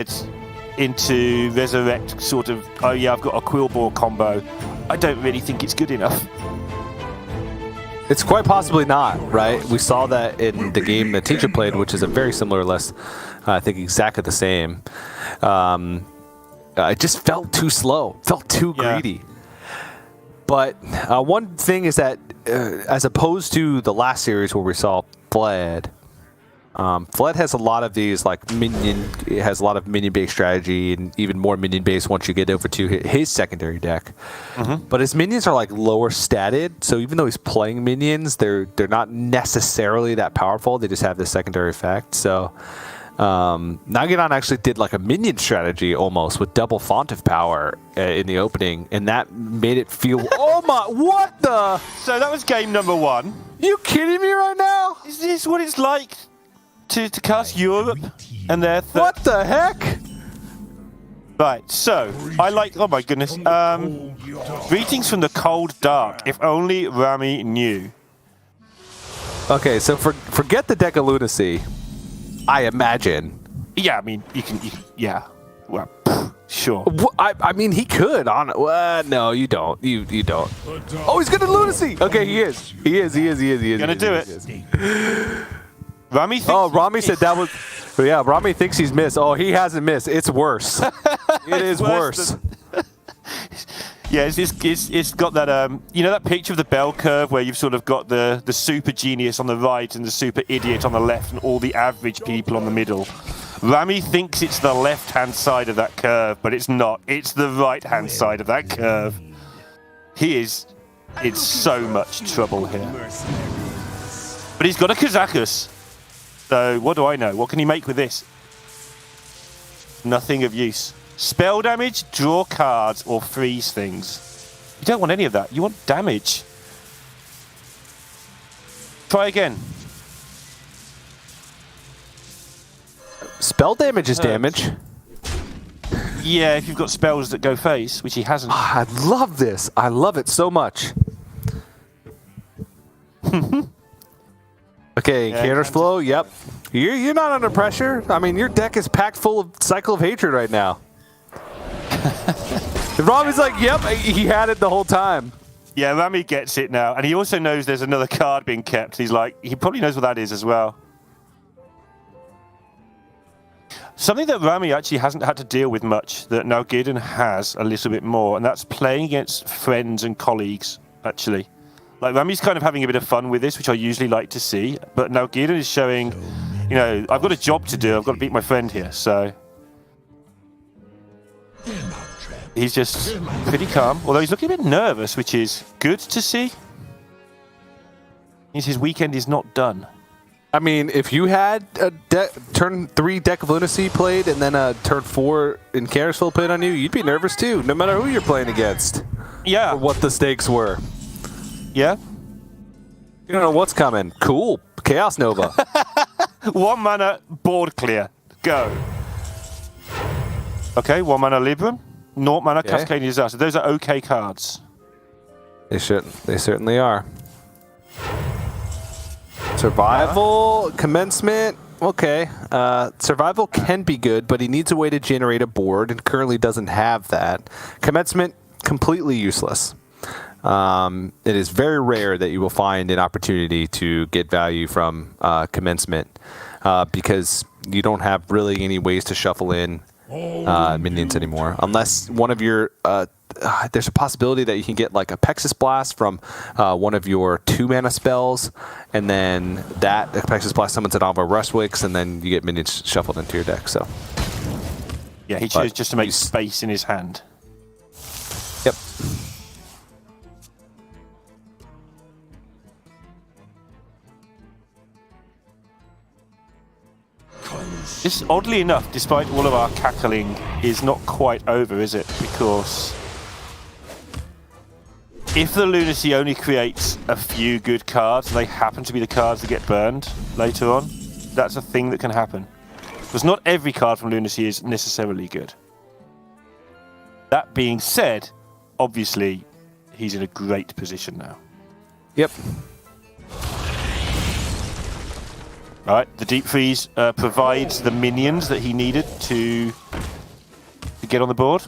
it's into resurrect sort of, oh yeah, I've got a Quillbore combo. I don't really think it's good enough. It's quite possibly not, right? We saw that in the game the teacher played, which is a very similar list. I think exactly the same. It just felt too slow, felt too greedy. But one thing is that as opposed to the last series where we saw Fled, Fled has a lot of these like minion. It has a lot of minion-based strategy and even more minion-based once you get over to his secondary deck. But his minions are like lower statted, so even though he's playing minions, they're not necessarily that powerful. They just have this secondary effect. So Nalguidan actually did like a minion strategy almost with double font of power in the opening, and that made it feel. Oh my! What the? So that was game number 1. You kidding me right now? Is this what it's like to cast Europe and their what the heck? Right, so I like. Oh my goodness. Greetings from the cold dark. If only Rami knew. Okay, so forget the deck of Lunacy. I imagine. Yeah, I mean you can yeah. Well, sure. I mean he could on. No, you don't. You don't. Oh, he's gonna Lunacy. Okay, he is. He is. Gonna do it. Rami thinks. Oh, Rami said that was. Yeah, Rami thinks he's missed. Oh, he hasn't missed. It's worse. It is worse. Yeah, it's got that you know that picture of the bell curve where you've sort of got the super genius on the right and the super idiot on the left and all the average people on the middle. Rami thinks it's the left-hand side of that curve, but it's not. It's the right-hand side of that curve. He is in so much trouble here. But he's got a Kazakus. So what do I know? What can he make with this? Nothing of use. Spell damage, draw cards, or freeze things. You don't want any of that. You want damage. Try again. Spell damage is damage. Yeah, if you've got spells that go face, which he hasn't. I love this. I love it so much. Okay, counter flow. Yep. You're not under pressure. I mean, your deck is packed full of Cycle of Hatred right now. Rami's like, yep, he had it the whole time. Yeah, Rami gets it now. And he also knows there's another card being kept. He's like, he probably knows what that is as well. Something that Rami actually hasn't had to deal with much, that Nalguidan has a little bit more, and that's playing against friends and colleagues, actually. Like, Rami's kind of having a bit of fun with this, which I usually like to see, but Nalguidan is showing, you know, I've got a job to do, I've got to beat my friend here, so... He's just pretty calm, although he's looking a bit nervous, which is good to see. Means his weekend is not done. I mean, if you had a turn 3 deck of Lunacy played and then a turn 4 in Carousel played on you, you'd be nervous too, no matter who you're playing against. Yeah. Or what the stakes were. Yeah. You don't know what's coming. Cool. Chaos Nova. 1 mana, board clear. Go. Okay, 1 mana Libram. 0 mana Cascading Disaster. Those are okay cards. They certainly are. Survival, commencement, okay. Survival can be good, but he needs a way to generate a board and currently doesn't have that. Commencement, completely useless. It is very rare that you will find an opportunity to get value from commencement because you don't have really any ways to shuffle in minions anymore, unless one of your there's a possibility that you can get like a Pexus Blast from one of your 2 mana spells, and then that Pexus Blast summons an Alva Rushwicks, and then you get minions shuffled into your deck. So yeah, he chose just to make space in his hand. Yep. This, oddly enough, despite all of our cackling, is not quite over, is it? Because if the Lunacy only creates a few good cards, they happen to be the cards that get burned later on, that's a thing that can happen. Because not every card from Lunacy is necessarily good. That being said, obviously, he's in a great position now. Yep. All right, the deep freeze provides the minions that he needed to get on the board.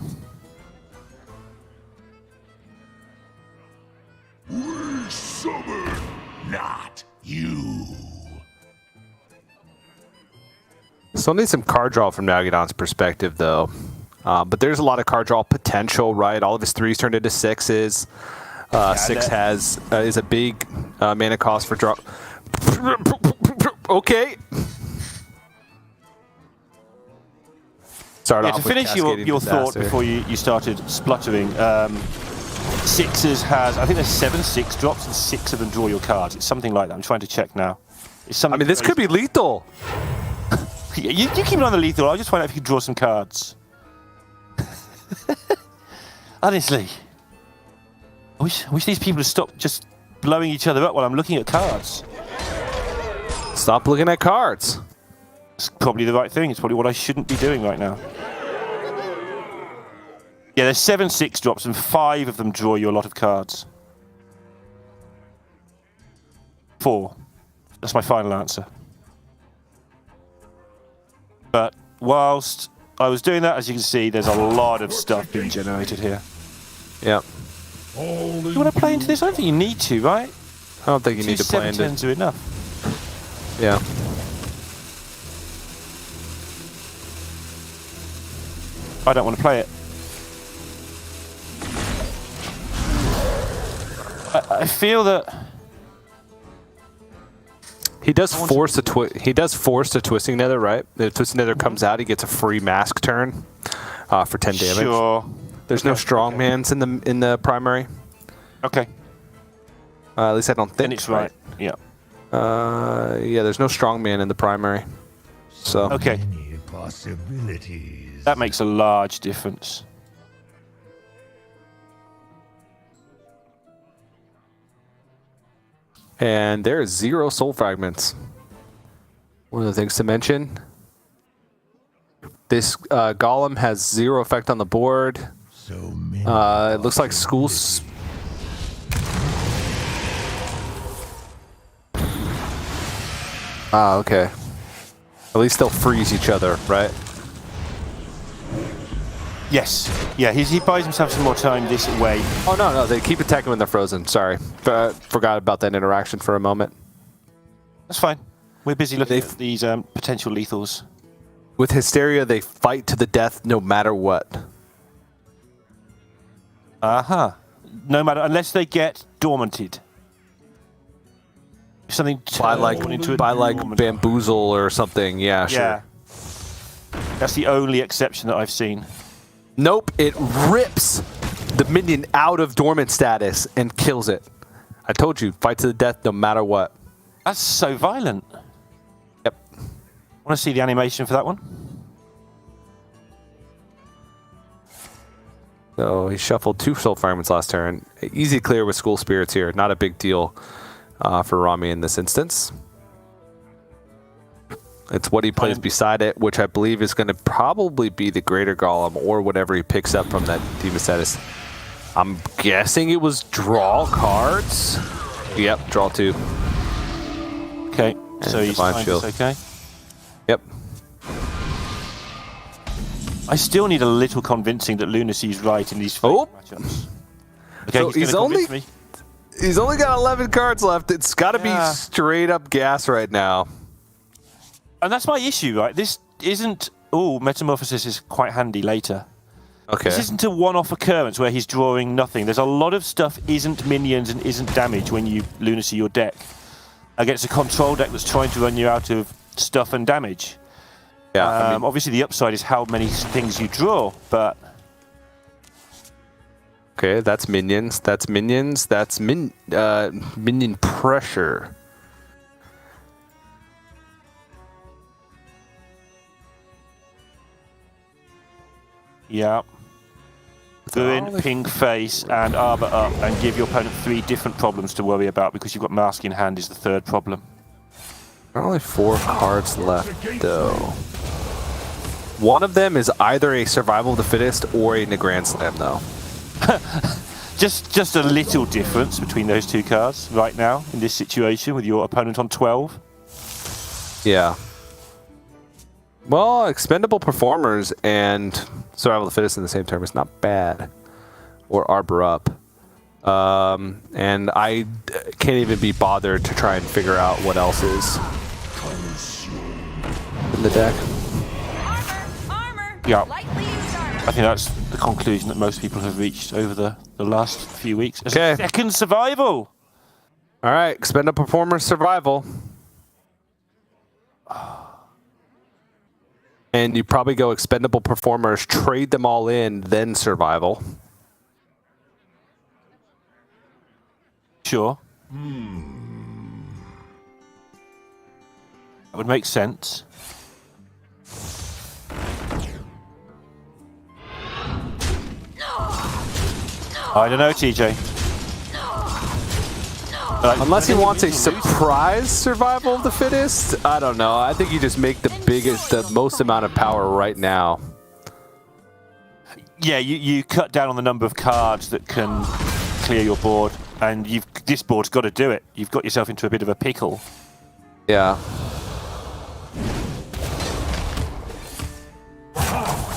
We summon not you. Still need some card draw from Nalguidan's perspective, though. But there's a lot of card draw potential, right? All of his 3s turned into 6s. 6 is a big mana cost for draw. Okay. Start Yeah, off to with finish your thought before you started spluttering, 6s has, I think there's 7/6 drops and 6 of them draw your cards. It's something like that. I'm trying to check now. It's something. I mean, this could be lethal. You keep it on the lethal. I'll just find out if you can draw some cards. Honestly. I wish these people would stop just blowing each other up while I'm looking at cards. Stop looking at cards. It's probably the right thing. It's probably what I shouldn't be doing right now. Yeah, there's 7/6 drops and 5 of them draw you a lot of cards. 4. That's my final answer. But whilst I was doing that, as you can see, there's a lot of stuff being generated here. Yep. Do you want to play into this? I don't think you need to, right? I don't think you need to play into 7 turns are enough. Yeah. I don't want to play it. I feel that He does force a twisting nether, right? The twisting nether comes out, he gets a free mask turn for 10 damage. Sure. There's no strongmans in the primary. Okay. At least I don't think. Then it's right. Yeah. Yeah, there's no strongman in the primary. So Okay. Many possibilities. That makes a large difference. and there is 0 soul fragments. One of the things to mention. This golem has 0 effect on the board. So many It looks like schools. Ah, okay. At least they'll freeze each other, right? Yes. Yeah, he buys himself some more time this way. Oh, no, they keep attacking when they're frozen. Sorry. Forgot about that interaction for a moment. That's fine. We're busy looking at these potential lethals. With Hysteria, they fight to the death no matter what. Uh-huh. No matter, unless they get dormanted. Something By like dormant. bamboozle or something. Yeah, sure. Yeah. That's the only exception that I've seen. Nope, it rips the minion out of dormant status and kills it. I told you, fight to the death no matter what. That's so violent. Yep. Want to see the animation for that one? So he shuffled 2 soul fragments last turn. Easy clear with School Spirits here. Not a big deal for Rami in this instance. It's what he plays beside it, which I believe is going to probably be the Greater Golem or whatever he picks up from that demon status. I'm guessing it was draw cards. Yep, draw 2. Okay, so he's Divine fine, Shield. it's okay. Yep. I still need a little convincing that Lunacy's right in these matchups. Okay, So he's gonna convince me. He's only got 11 cards left. It's got to be straight up gas right now. And that's my issue, right? This isn't... Oh, Metamorphosis is quite handy later. Okay. This isn't a one-off occurrence where he's drawing nothing. There's a lot of stuff isn't minions and isn't damage when you Lunacy your deck against a control deck that's trying to run you out of stuff and damage. Yeah. I mean, Obviously, the upside is how many things you draw, but... okay, that's minions. That's minions. That's minion pressure. Yeah. Ruin, ping face, and arbor up, and give your opponent 3 different problems to worry about because you've got mask in hand is the 3rd problem. There are only 4 cards left, though. One of them is either a Survival of the Fittest or a Grand Slam, though. Just a little difference between those 2 cards right now in this situation with your opponent on 12. Yeah. Well, expendable performers and survival of the fittest in the same term is not bad. Or arbor up. And I can't even be bothered to try and figure out what else is in the deck. Armor. Yeah. Lightly used armor. I think that's the conclusion that most people have reached over the last few weeks. As Okay. a second survival. All right, expendable performers survival. And you probably go expendable performers, trade them all in, then survival. Sure. That would make sense. I don't know, TJ. Unless he wants a surprise survival of the fittest, I don't know. I think you just make the most amount of power right now. Yeah, you cut down on the number of cards that can clear your board, and this board's got to do it. You've got yourself into a bit of a pickle. Yeah.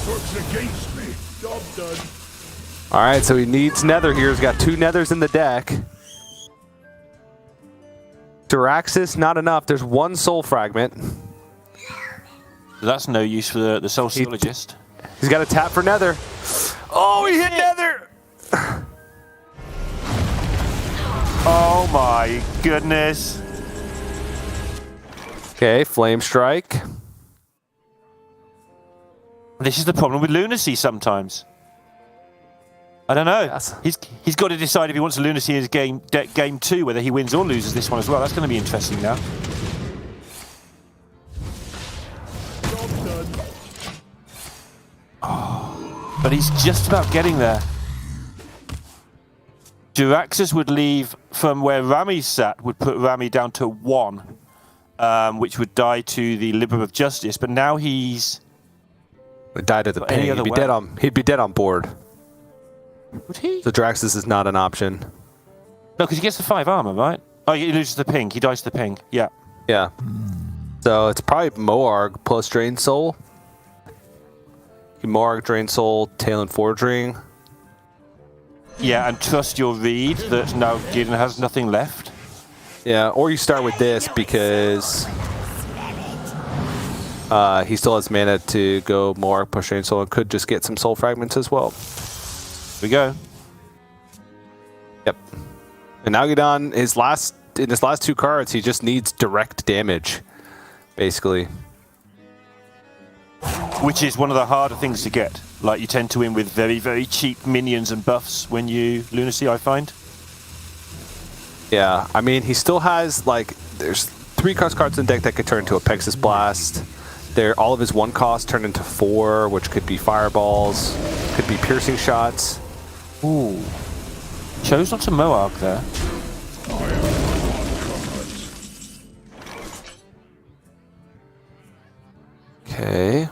Works against me. Job done. All right, so he needs nether here. He's got 2 nethers in the deck. Duraxis, not enough. There's 1 soul fragment. That's no use for the sociologist. He's got to tap for nether. Oh, he hit nether! Oh my goodness. Okay, flame strike. This is the problem with Lunacy sometimes. I don't know. Yes. He's got to decide if he wants to Lunacy in his game 2, whether he wins or loses this one as well. That's going to be interesting now. Oh, but he's just about getting there. Duraxis would leave from where Rami's sat, would put Rami down to 1, which would die to the Libram of Justice. But now he's Died at the ping. He'd be dead on board. Would he? So Draxus is not an option. No, because he gets the 5 armor, right? Oh, he loses the ping. He dies to the ping. Yeah. Yeah. So it's probably Moarg plus Drain Soul. Moarg, Drain Soul, Tail and Forging. Yeah, and trust your read that now Nalguidan has nothing left. Yeah, or you start with this because he still has mana to go Moarg plus Drain Soul and could just get some soul fragments as well. Here we go. Yep. And Nalguidan, in his last 2 cards, he just needs direct damage, basically. Which is one of the harder things to get. Like, you tend to win with very, very cheap minions and buffs when you Lunacy, I find. Yeah, I mean, he still has, like, there's 3 cost cards in the deck that could turn into a Pexus Blast. All of his 1 cost turn into 4, which could be fireballs, could be piercing shots. Ooh. Chose not to Moarg there. Okay.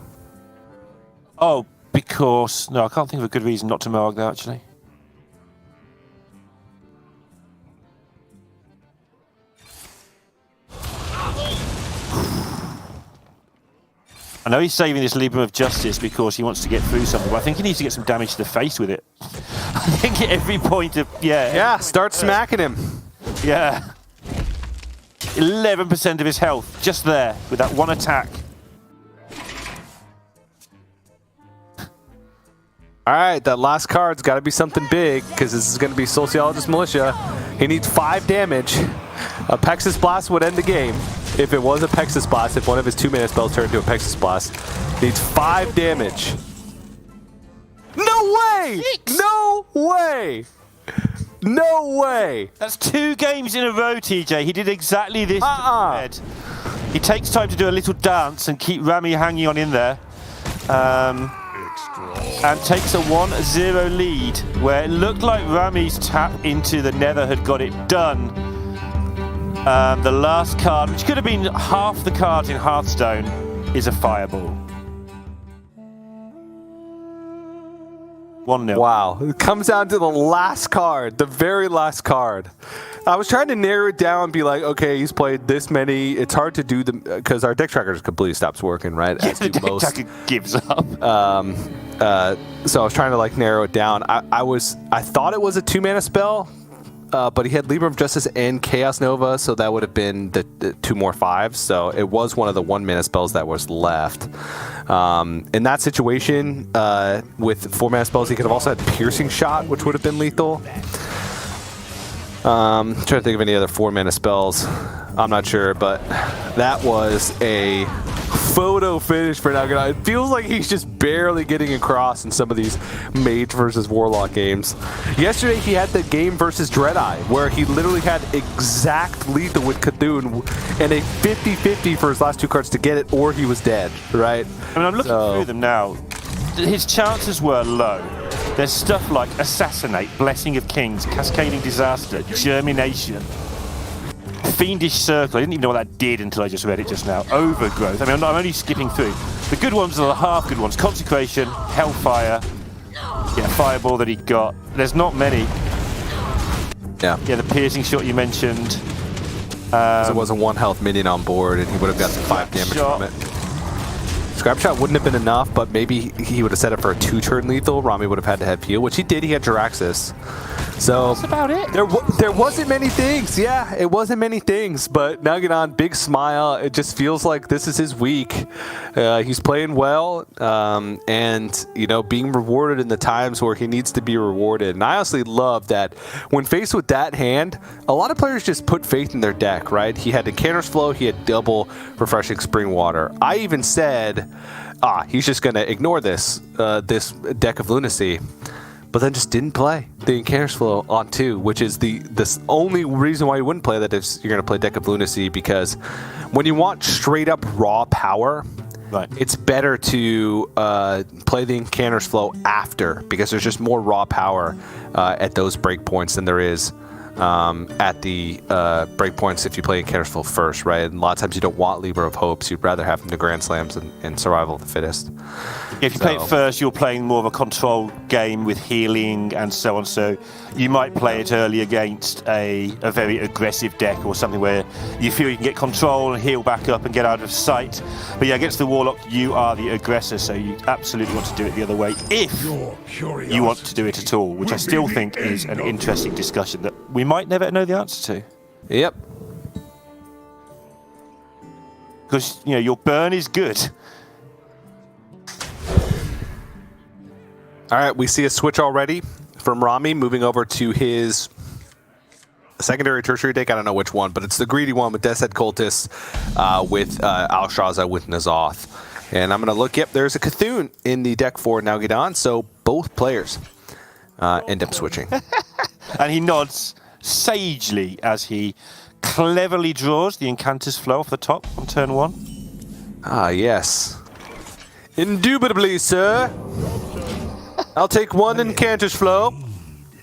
Oh, because... No, I can't think of a good reason not to Moarg there, actually. I know he's saving this Libram of Justice because he wants to get through something, but I think he needs to get some damage to the face with it. I think at every point of... Yeah. Yeah, start smacking him. Yeah. 11% of his health, just there, with that 1 attack. All right, that last card's got to be something big because this is going to be Sociologist Militia. He needs 5 damage. A Pexus Blast would end the game. If it was a Pexus Blast, if one of his 2-mana spells turned into a Pexus Blast, needs 5 damage. No way! 6. No way! No way! That's 2 games in a row, TJ. He did exactly this. He takes time to do a little dance and keep Rami hanging on in there. And takes a 1-0 lead, where it looked like Rami's tap into the Nether had got it done. The last card, which could have been half the cards in Hearthstone, is a fireball. 1-0. Wow. It comes down to the last card, the very last card. I was trying to narrow it down and be like, okay, he's played this many. It's hard to do them because our deck tracker just completely stops working, right? Yeah, the deck tracker gives up. So I was trying to like narrow it down. I thought it was a 2-mana spell, but he had Libra of Justice and Chaos Nova, so that would have been the 2 more 5s. So it was one of the 1-mana spells that was left. In that situation, with 4-mana spells, he could have also had Piercing Shot, which would have been lethal. Trying to think of any other 4-mana spells. I'm not sure, but that was a photo finish for Nalguidan. It feels like he's just barely getting across in some of these Mage versus Warlock games. Yesterday, he had the game versus Dreadeye, where he literally had exact lethal with Cthulhu and a 50-50 for his last 2 cards to get it, or he was dead, right? I mean, I'm looking through them now. His chances were low. There's stuff like Assassinate, Blessing of Kings, Cascading Disaster, Germination, Fiendish Circle. I didn't even know what that did until I just read it just now. Overgrowth. I mean, I'm only skipping through. The good ones are the half good ones. Consecration, Hellfire, yeah, Fireball that he got. There's not many. Yeah. Yeah, the Piercing Shot you mentioned. There was a 1 health minion on board, and he would have got some 5 damage from it. Scrap Shot wouldn't have been enough, but maybe he would have set up for a 2-turn lethal. Rami would have had to have heal, which he did. He had Jiraxis. So that's about it. There wasn't many things. Yeah, it wasn't many things. But Nalguidan, big smile. It just feels like this is his week. He's playing well, and being rewarded in the times where he needs to be rewarded. And I honestly love that when faced with that hand, a lot of players just put faith in their deck. Right? He had Incanter's Flow. He had double Refreshing Spring Water. I even said, he's just going to ignore this deck of Lunacy. But then just didn't play the Incanter's Flow on 2, which is the only reason why you wouldn't play that is you're going to play Deck of Lunacy, because when you want straight up raw power, right, it's better to play the Incanter's Flow after, because there's just more raw power at those breakpoints than there is at the breakpoints if you play Incanter's Flow first, right? And a lot of times you don't want Libra of Hopes. You'd rather have them to Grand Slams and Survival of the Fittest. If you play it first, you're playing more of a control game with healing and so on. So you might play it early against a very aggressive deck or something where you feel you can get control and heal back up and get out of sight. But yeah, against the Warlock, you are the aggressor, so you absolutely want to do it the other way if you want to do it at all, which I still think is an interesting discussion that we might never know the answer to. Yep. Because, your burn is good. All right, we see a switch already from Rami moving over to his secondary tertiary deck. I don't know which one, but it's the greedy one with Death's Head Cultist, with Alshaza with Nazoth. And I'm going to look, yep, there's a Cthulhu in the deck for Nalguidan, so both players end up switching. And he nods sagely as he cleverly draws the Incanter's Flow off the top on turn 1. Ah, yes. Indubitably, sir. I'll take 1 Incanter's Flow.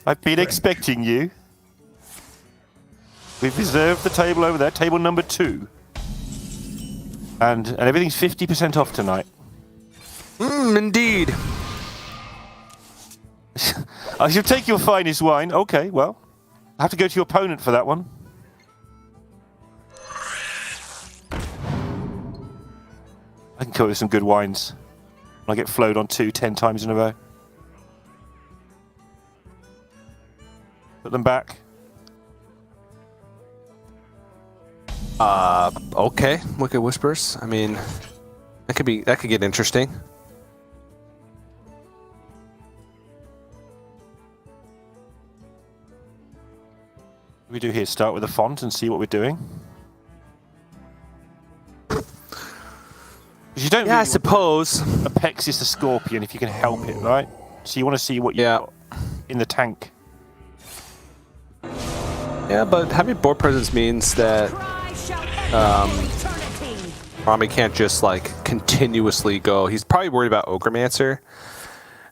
I've been expecting you. We've reserved the table over there, table number 2. And everything's 50% off tonight. Indeed. I should take your finest wine. Okay, well, I have to go to your opponent for that one. I can come up with some good wines. I get flowed on 10 times in a row. Put them back. Okay. Look at Whispers. I mean, that could get interesting. What we do here, start with a font and see what we're doing. You don't I suppose. Apex is the Scorpion if you can help it, right? So you want to see what you've got in the tank. Yeah, but having board presence means that Rami can't just continuously go. He's probably worried about Ogremancer.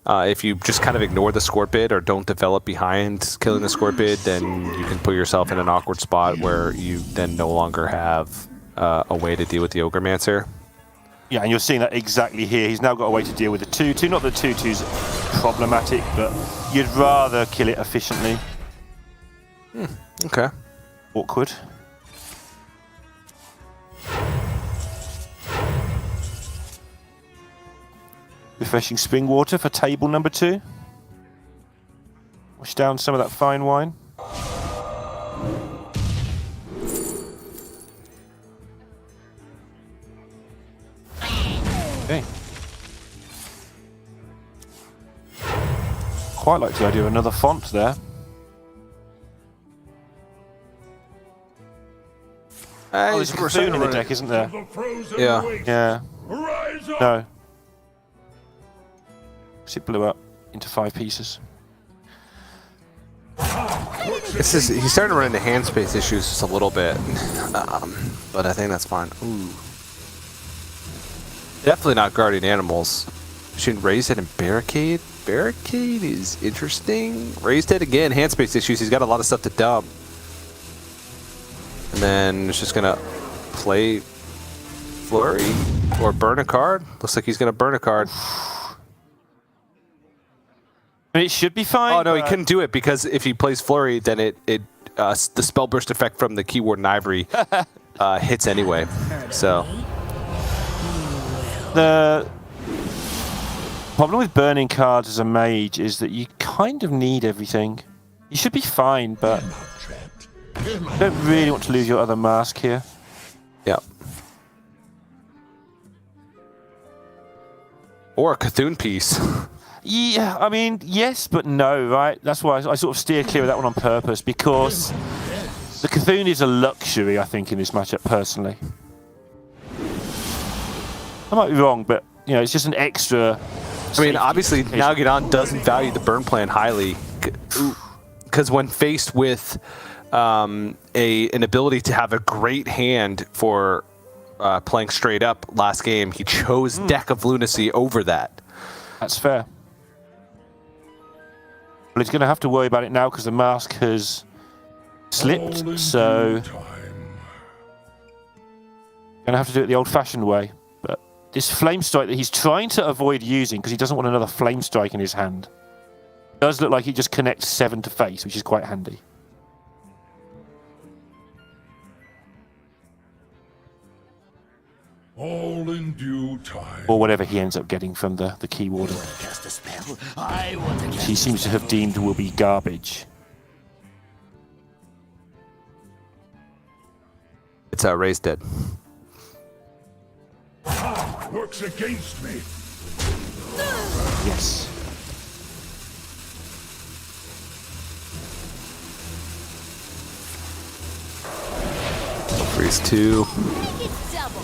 If you just kind of ignore the Scorpid or don't develop behind killing the Scorpid, then you can put yourself in an awkward spot where you then no longer have a way to deal with the Ogremancer. Yeah, and you're seeing that exactly here. He's now got a way to deal with the 2-2, not the 2-2s problematic, but you'd rather kill it efficiently. Okay. Awkward. Refreshing spring water for table number 2. Wash down some of that fine wine. Okay. Quite like the idea of another font there. Oh, there's a Cthulhu in the deck, isn't there? The frozen Yeah. waste. Yeah. Rise up. No. It blew up into 5 pieces. This is he's starting to run into hand space issues just a little bit, but I think that's fine. Ooh. Definitely not guardian animals. Shouldn't raise it and barricade. Barricade is interesting. Raised it again. Hand space issues. He's got a lot of stuff to dump, and then it's just gonna play flurry or burn a card. Looks like he's gonna burn a card. I mean, it should be fine. Oh no, he but- couldn't do it because if he plays flurry, then the spell burst effect from the keyword and ivory hits anyway. So The problem with burning cards as a mage is that you kind of need everything. You should be fine, but you don't really want to lose your other mask here. yeah. Or a Cthulhu piece. Yeah, I mean, yes, but no, right? That's why I sort of steer clear of that one on purpose, because the Cthulhu is a luxury, I think, in this matchup, personally. I might be wrong, but, you know, it's just an extra... I mean, obviously, Nalguidan doesn't value the burn plan highly, because when faced with an ability to have a great hand for playing straight up last game, he chose Deck of Lunacy over that. That's fair. Well, he's going to have to worry about it now because the mask has slipped, All in so due time. going to have to do it the old-fashioned way. But this flame strike that he's trying to avoid using because he doesn't want another flame strike in his hand does look like it just connects 7 to face, which is quite handy. All in due time. Or whatever he ends up getting from the key warden. Cast a spell. I want to cast He seems to have deemed will be garbage. It's raised dead. Works against me. Yes. Freeze 2. It's double.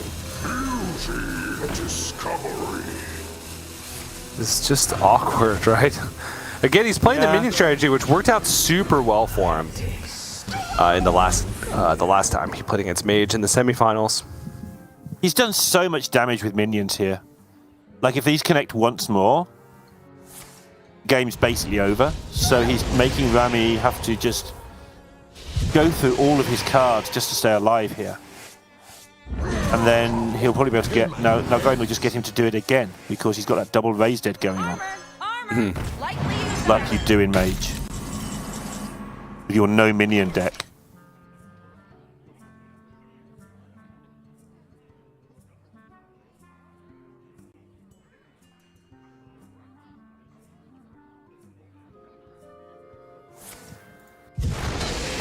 Discovery. This is just awkward, right? Again, he's playing the minion strategy, which worked out super well for him in the last time he played against Mage in the semifinals. He's done so much damage with minions here. Like, if these connect once more, game's basically over. So he's making Rami have to just go through all of his cards just to stay alive here. And then he'll probably be able to get... Nalguidan will just get him to do it again, because he's got that double raise dead going on, Armor. Lightly used. like you do in Mage. With your no minion deck.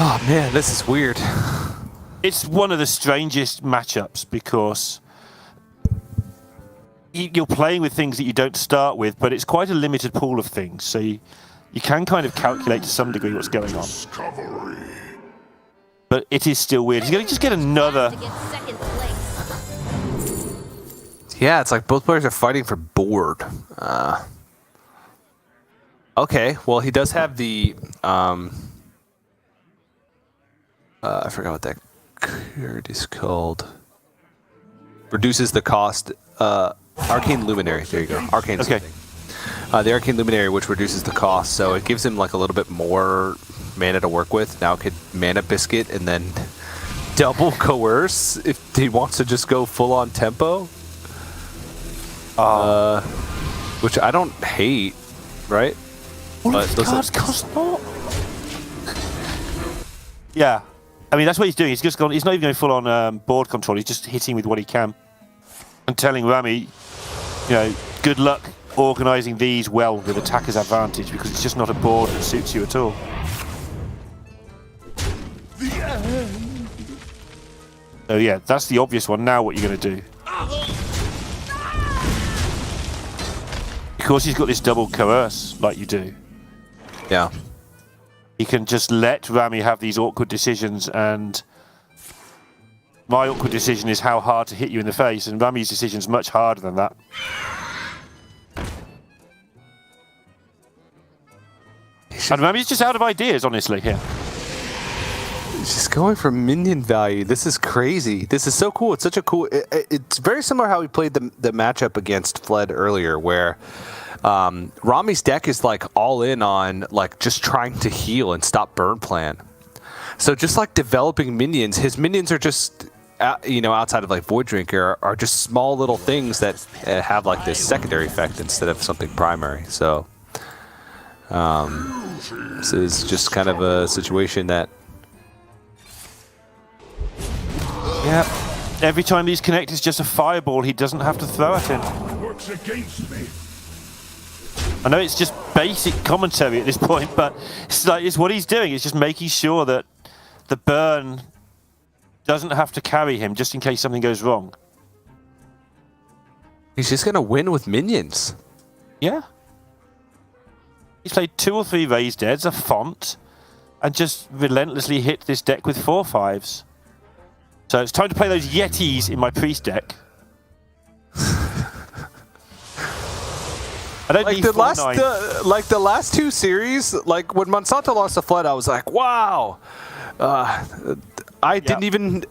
Oh man, this is weird. It's one of the strangest matchups because you're playing with things that you don't start with, but it's quite a limited pool of things, so you can kind of calculate to some degree what's going on. Discovery. But it is still weird. He's going to just get another... To get second place. Yeah, it's like both players are fighting for board. Okay, well he does have the I forgot what that card is called. Reduces the cost. Arcane Luminary. There you go. Arcane. Okay. The Arcane Luminary, which reduces the cost, so it gives him like a little bit more mana to work with. Now it could mana biscuit and then double coerce if he wants to just go full on tempo. Which I don't hate. right? All of his cards cost more. Yeah. I mean, that's what he's doing. He's just gone. He's not even going full on board control. He's just hitting with what he can. And telling Rami, good luck organising these well with attacker's advantage, because it's just not a board that suits you at all. So yeah, that's the obvious one. Now what you're going to do. Because he's got this double coerce like you do. Yeah. He can just let Rami have these awkward decisions, and my awkward decision is how hard to hit you in the face, and Rami's decision is much harder than that. And Rami's just out of ideas, honestly, here. He's just going for minion value. This is crazy. This is so cool. It's such a cool... It's very similar how we played the matchup against Fled earlier, where Rami's deck is like all in on like just trying to heal and stop burn plan. So just like developing minions, his minions are just... outside of like Void Drinker, are just small little things that have like this secondary effect instead of something primary. So this is just kind of a situation that... Yeah. Every time these connect, it's just a fireball he doesn't have to throw at him. Works against me. I know it's just basic commentary at this point, but it's what he's doing. It's just making sure that the burn doesn't have to carry him just in case something goes wrong. He's just going to win with minions. Yeah. He's played 2 or 3 Raised Deads, a font, and just relentlessly hit this deck with 4/5s. So it's time to play those Yetis in my Priest deck. I don't Like need the last 2 series, like when Monsanto lost to Flood, I was like, wow. I didn't even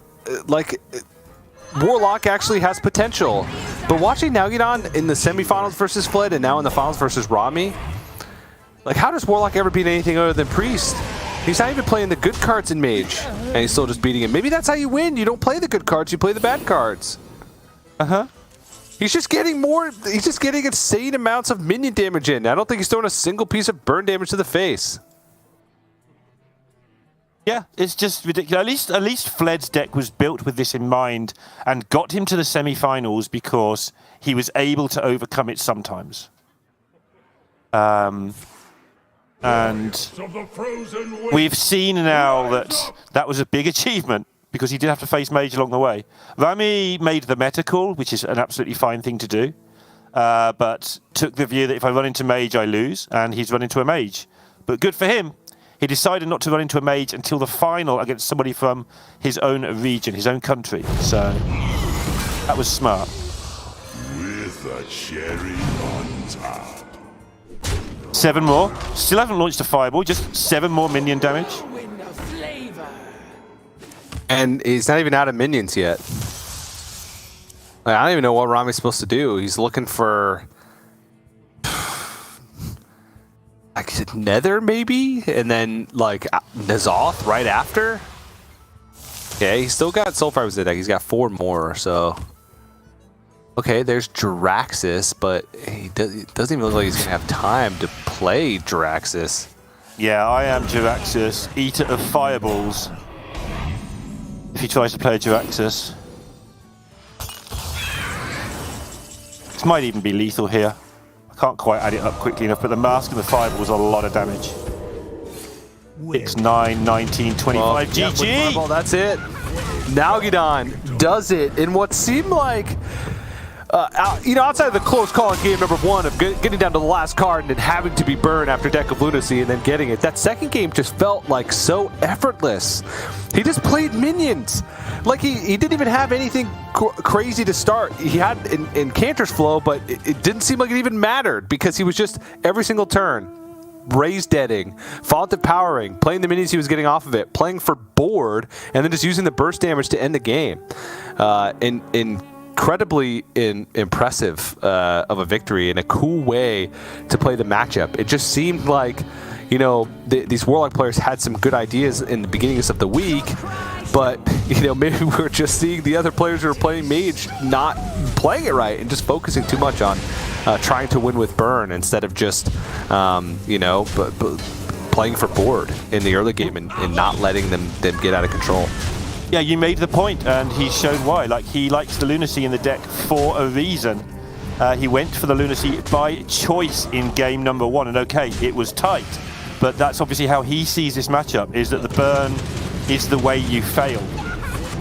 Warlock actually has potential. But watching Nalguidan in the semifinals versus Fled and now in the finals versus Rami, like how does Warlock ever beat anything other than Priest? He's not even playing the good cards in Mage, and he's still just beating him. Maybe that's how you win. You don't play the good cards, you play the bad cards. Uh-huh. He's just getting insane amounts of minion damage in. I don't think he's throwing a single piece of burn damage to the face. Yeah, it's just ridiculous. At least Fled's deck was built with this in mind and got him to the semi-finals because he was able to overcome it sometimes. And we've seen now that that was a big achievement because he did have to face Mage along the way. Rami made the meta call, which is an absolutely fine thing to do, but took the view that if I run into Mage, I lose, and he's run into a Mage. But good for him. He decided not to run into a Mage until the final against somebody from his own region, his own country. So that was smart. With a cherry on top. 7 more. Still haven't launched a fireball, just 7 more minion damage. And he's not even out of minions yet. Like, I don't even know what Rami's supposed to do. He's looking for... like Nether, maybe? And then, like, N'Zoth right after? Okay, he's still got Soulfire in the deck. He's got 4 more, so... Okay, there's Jiraxis, but it doesn't even look like he's going to have time to play Jiraxis. Yeah, I am Jiraxis, eater of fireballs. If he tries to play a Jiraxis. This might even be lethal here. I can't quite add it up quickly enough, but the mask and the fireballs are a lot of damage. 6, 9, 19, 25, GG! Yeah, with fireball, that's it. Nalguidan does it in what seemed like... outside of the close call in game number 1 of getting down to the last card and then having to be burned after deck of Lunacy and then getting it, that second game just felt like so effortless. He just played minions. Like he didn't even have anything crazy to start. He had in Cantor's Flow, but it didn't seem like it even mattered because he was just every single turn raised deading, font of powering, playing the minions he was getting off of it, playing for board, and then just using the burst damage to end the game. Incredibly impressive of a victory and a cool way to play the matchup. It just seemed like, these Warlock players had some good ideas in the beginnings of the week, but, maybe we're just seeing the other players who are playing Mage not playing it right and just focusing too much on trying to win with burn instead of just, you know, playing for board in the early game and not letting them get out of control. Yeah, you made the point, and he's shown why. Like, he likes the Lunacy in the deck for a reason. He went for the Lunacy by choice in game number 1, and okay, it was tight, but that's obviously how he sees this matchup, is that the burn is the way you fail.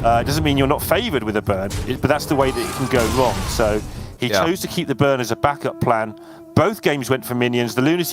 It doesn't mean you're not favoured with a burn, but that's the way that it can go wrong. So he chose to keep the burn as a backup plan. Both games went for minions. The Lunacy